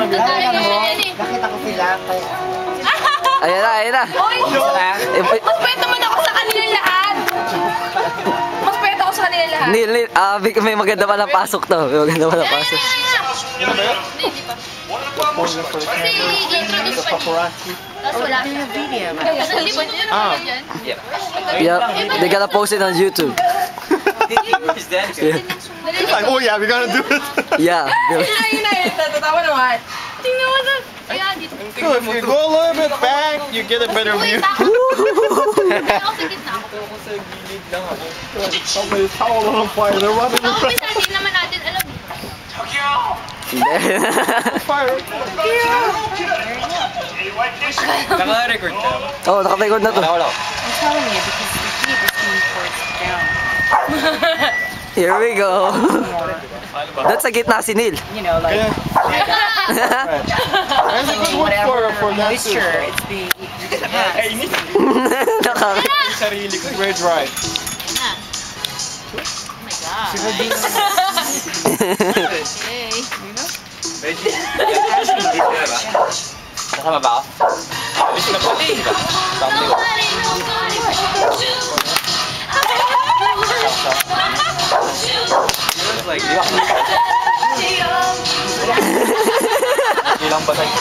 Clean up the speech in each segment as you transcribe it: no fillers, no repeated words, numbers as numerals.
Nakita ko sila. Ayan na, ayan na. Mas pwede naman ako sa kanila lahat. Mas pwede ako sa kanila lahat. Neil, may maganda pa na pasok to. May maganda pa na pasok. Hindi pa. Kasi i-introduce pa niya. Tapos wala siya. Hindi ba dyan? Yeah, they gotta post it on YouTube. Oh yeah, we gotta do it. Yeah. Ayun na yun. Tatawa naman. Tingnan mo sa... Kaya dito. So if you go a little bit back, you get a better view. Ako sa gitna ako. Somebody's towel on fire. They're running Ako bisa, hindi naman natin alam. fire. Naka-record ka? Oh, naka-record na to. Wala. I'm telling you, because the heat is being forced down. Here we go. That's a gitna si Neil. You know, like, That's a good one for that moisture, it's being... sarili ko. Very dry. Oh my God. Okay. Kasama ba ako? Alis na pala eh. Sabi ko. Like, ilang ba tayo?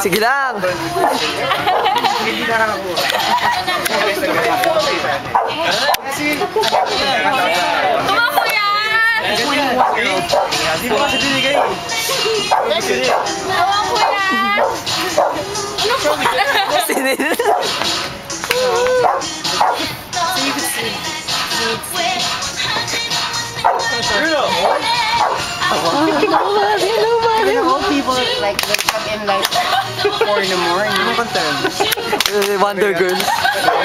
Sige lang. Tumakbo yan! Tumakbo yan! Si Neil. Old people, like, they come in, like, 4 in the morning. Wonder Girl.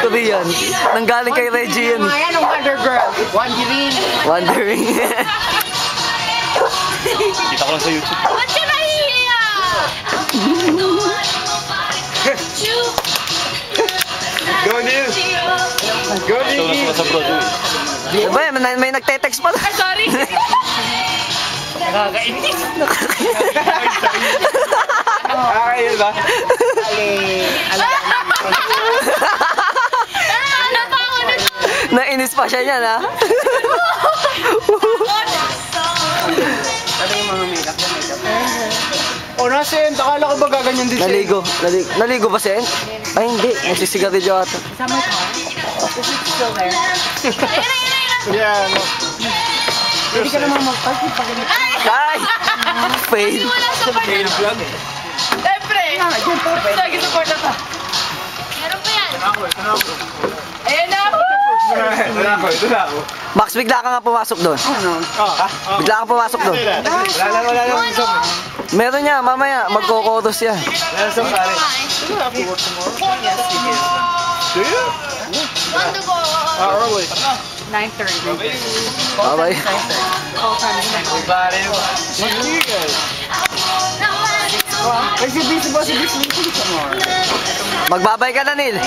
Ito yan. Nanggaling kay Reggie yan. Ayan ang Wonder Girl. Wondering. Wondering. Kita ko lang sa YouTube. Ba't ka nahihiya? Go Neil. Go Ito na Neil. sa Broadway. Diba, may nagte-text pala. Ay, sorry. Nakakainis. Nakakainis ba? Ano pa ako na to? Nainis pa siya niyan, ha? Sabi yung mga makeup na makeup. Oh, nasa end. Akala ko ba gaganyan din siya? Naligo ba siya? Ay, hindi. Nagsisigarilyo ata. Is that my car? Is it still there? Yeah, no. Hindi ka naman mag-park yung pag ganito. Ay! Fail. Wala sa Fail vlog eh. Siyempre. Lagi support ako. Meron pa yan. Ayan na ako. Ito na ako. Max, bigla ka nga pumasok doon. Bigla ka pumasok doon. Wala lang. Meron niya, mamaya. Magkokotos siya. Wala sa pare. Do you have to work tomorrow? Yes, you do. Do you? Mando ko. Early. 9:30. Bye-bye. Full time is 9:30. What do you guys? Is it busy tomorrow? Magbabay ka na, Neil.